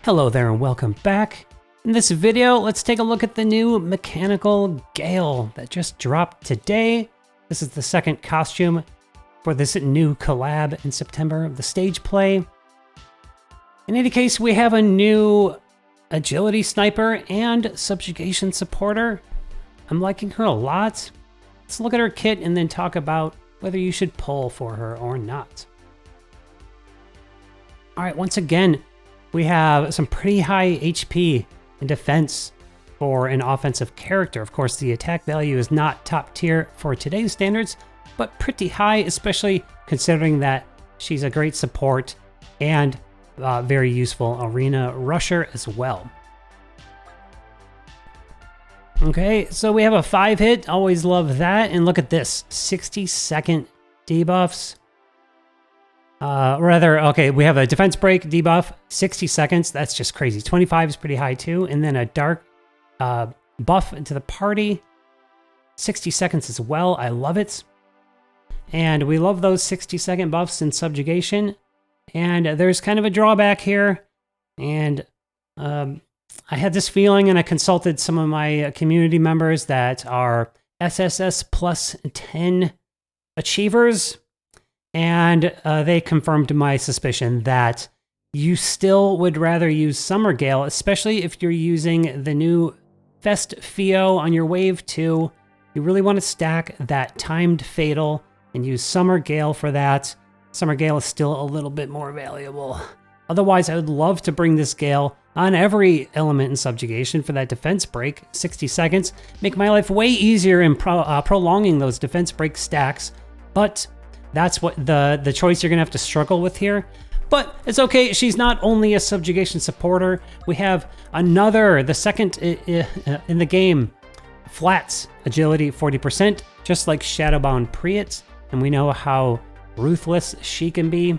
Hello there and welcome back. In this video, let's take a look at the new mechanical Gayle that just dropped today. This is the second costume for this new collab in September of the stage play. In any case, we have a new agility sniper and subjugation supporter. I'm liking her a lot. Let's look at her kit and then talk about whether you should pull for her or not. All right, once again, we have some pretty high HP and defense for an offensive character. Of course, the attack value is not top tier for today's standards, but pretty high, especially considering that she's a great support and very useful arena rusher as well. Okay, so we have a 5-hit. Always love that. And look at this, 60-second debuffs. Okay, we have a defense break debuff, 60 seconds. That's just crazy. 25 is pretty high too. And then a dark buff into the party, 60 seconds as well. I love it. And we love those 60-second buffs in Subjugation. And there's kind of a drawback here. And I had this feeling, and I consulted some of my community members that are SSS plus 10 achievers. And they confirmed my suspicion that you still would rather use Summer Gayle, especially if you're using the new Fest Fio on your wave 2. You really want to stack that timed fatal and use Summer Gayle for that. Summer Gayle is still a little bit more valuable. Otherwise, I would love to bring this Gayle on every element in Subjugation for that defense break, 60 seconds. Make my life way easier in prolonging those defense break stacks. But that's what the choice you're going to have to struggle with here. But it's okay. She's not only a Subjugation supporter. We have the second in the game, Flats, agility 40%, just like Shadowbound Priet. And we know how ruthless she can be.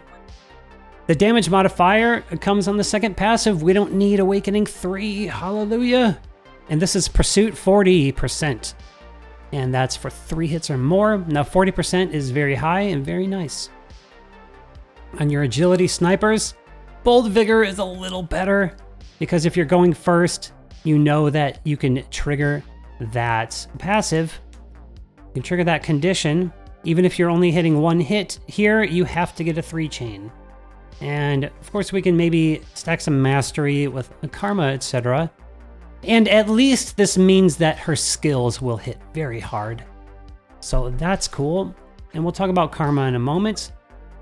The damage modifier comes on the second passive. We don't need Awakening 3. Hallelujah. And this is Pursuit 40%. And that's for 3 hits or more. Now 40% is very high and very nice. On your agility snipers, Bold Vigor is a little better because if you're going first, you know that you can trigger that passive. You can trigger that condition. Even if you're only hitting 1 hit here, you have to get a 3-chain. And of course we can maybe stack some mastery with karma, etc. And at least this means that her skills will hit very hard. So that's cool. And we'll talk about karma in a moment.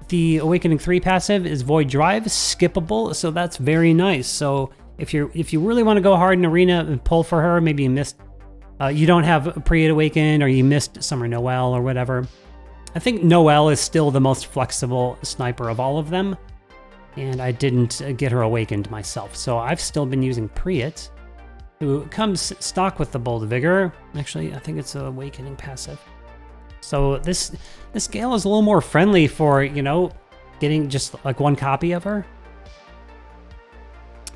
The Awakening 3 passive is Void Drive, skippable, so that's very nice. So if you really want to go hard in arena and pull for her, maybe you missed, you don't have Priet Awakened or you missed Summer Noelle or whatever. I think Noelle is still the most flexible sniper of all of them. And I didn't get her awakened myself. So I've still been using Priet, who comes stock with the Bold Vigor. Actually, I think it's an Awakening passive. So this Gayle is a little more friendly for, you know, getting just like 1 copy of her.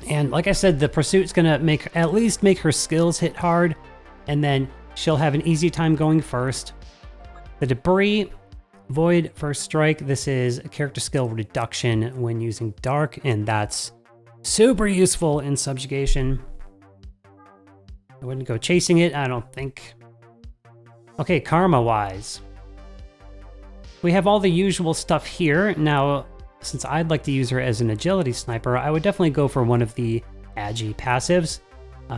And like I said, the Pursuit's gonna at least make her skills hit hard, and then she'll have an easy time going first. The Debris, Void First Strike. This is a character skill reduction when using Dark, and that's super useful in Subjugation. I wouldn't go chasing it, I don't think. Okay, karma-wise. We have all the usual stuff here. Now, since I'd like to use her as an agility sniper, I would definitely go for one of the Agi passives.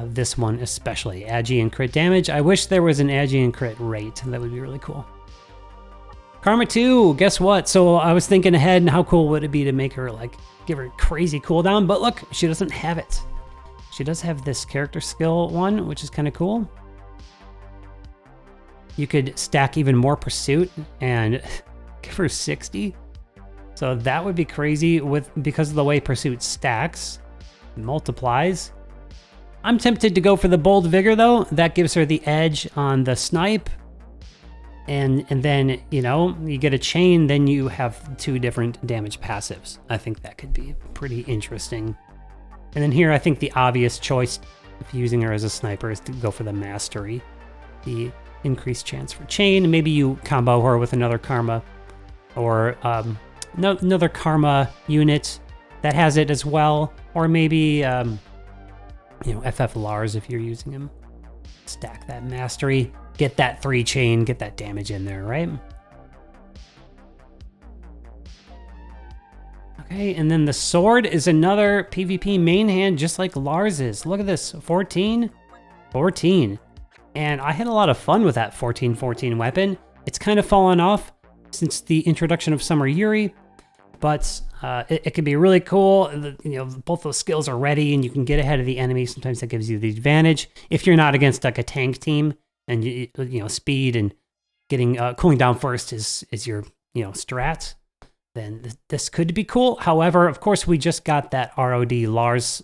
This one especially, Agi and crit damage. I wish there was an Agi and crit rate. That would be really cool. Karma 2, guess what? So I was thinking ahead, and how cool would it be to make her, like, give her crazy cooldown? But look, she doesn't have it. She does have this character skill one, which is kind of cool. You could stack even more Pursuit and give her 60. So that would be crazy because of the way Pursuit stacks, multiplies. I'm tempted to go for the Bold Vigor though. That gives her the edge on the snipe. And then, you know, you get a chain, then you have 2 different damage passives. I think that could be pretty interesting. And then here, I think the obvious choice, if using her as a sniper, is to go for the Mastery. The increased chance for chain. Maybe you combo her with another karma or another karma unit that has it as well. Or maybe, you know, FF Lars if you're using him. Stack that mastery, get that 3 chain, get that damage in there, right? Okay, and then the sword is another PvP main hand, just like Lars is. Look at this, 14, 14. And I had a lot of fun with that 14-14 weapon. It's kind of fallen off since the introduction of Summer Yuri, but it can be really cool. You know, both those skills are ready and you can get ahead of the enemy. Sometimes that gives you the advantage. If you're not against like a tank team and you know, speed and getting cooling down first is your, you know, strat, then this could be cool. However, of course, we just got that ROD Lars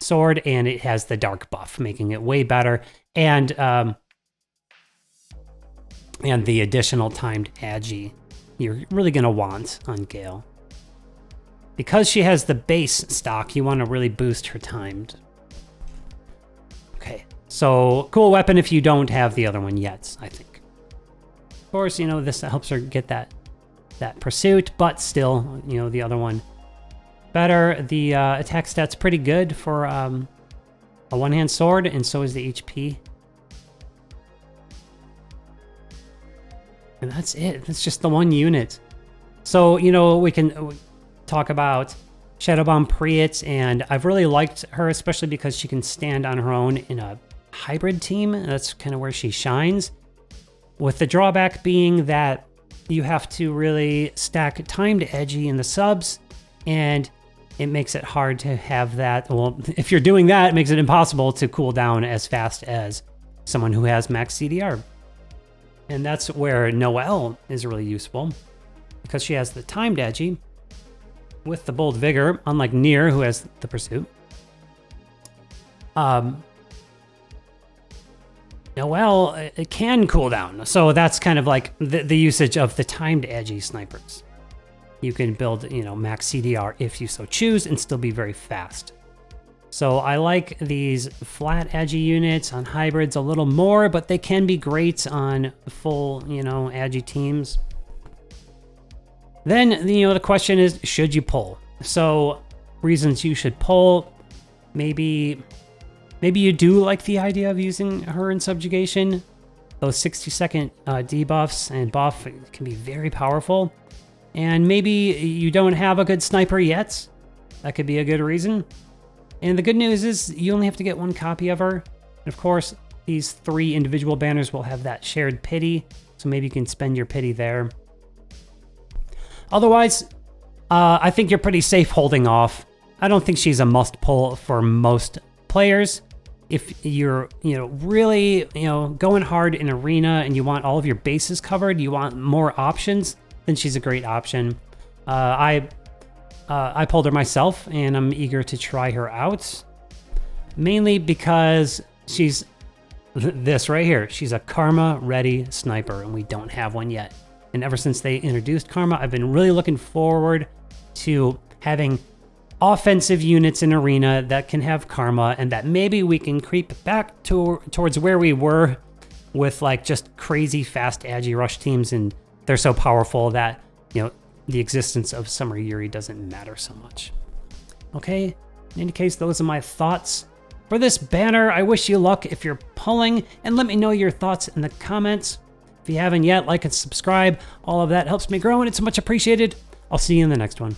sword and it has the dark buff, making it way better. And the additional timed agi you're really going to want on Gayle. Because she has the base stock, you want to really boost her timed. Okay, so cool weapon if you don't have the other one yet, I think. Of course, you know, this helps her get that pursuit, but still, you know, the other one better. The attack stat's pretty good for a one-hand sword, and so is the HP. And that's it. That's just the one unit. So, you know, we can talk about Shadowbomb Priet, and I've really liked her, especially because she can stand on her own in a hybrid team. That's kind of where she shines. With the drawback being that you have to really stack timed edgy in the subs, and it makes it hard to have that. Well, if you're doing that, it makes it impossible to cool down as fast as someone who has max CDR. And that's where Noelle is really useful, because she has the timed edgy with the bold vigor, unlike Nier, who has the pursuit. Noelle, it can cool down. So that's kind of like the usage of the timed edgy snipers. You can build, you know, max CDR if you so choose and still be very fast. So I like these flat edgy units on hybrids a little more, but they can be great on full, you know, edgy teams. Then, you know, the question is, should you pull? So reasons you should pull, maybe you do like the idea of using her in Subjugation. Those 60-second debuffs and buff can be very powerful. And maybe you don't have a good sniper yet. That could be a good reason. And the good news is you only have to get one copy of her. And of course, these 3 individual banners will have that shared pity. So maybe you can spend your pity there. Otherwise, I think you're pretty safe holding off. I don't think she's a must pull for most players. If you're, you know, really, you know, going hard in arena and you want all of your bases covered, you want more options, then she's a great option. I pulled her myself, and I'm eager to try her out. Mainly because she's this right here. She's a Karma-ready sniper, and we don't have one yet. And ever since they introduced Karma, I've been really looking forward to having offensive units in arena that can have Karma, and that maybe we can creep back towards where we were with like just crazy fast agi rush teams, and they're so powerful that, you know, the existence of Summer Yuri doesn't matter so much. Okay, in any case, those are my thoughts for this banner. I wish you luck if you're pulling, and let me know your thoughts in the comments. If you haven't yet, like and subscribe. All of that helps me grow, and it's much appreciated. I'll see you in the next one.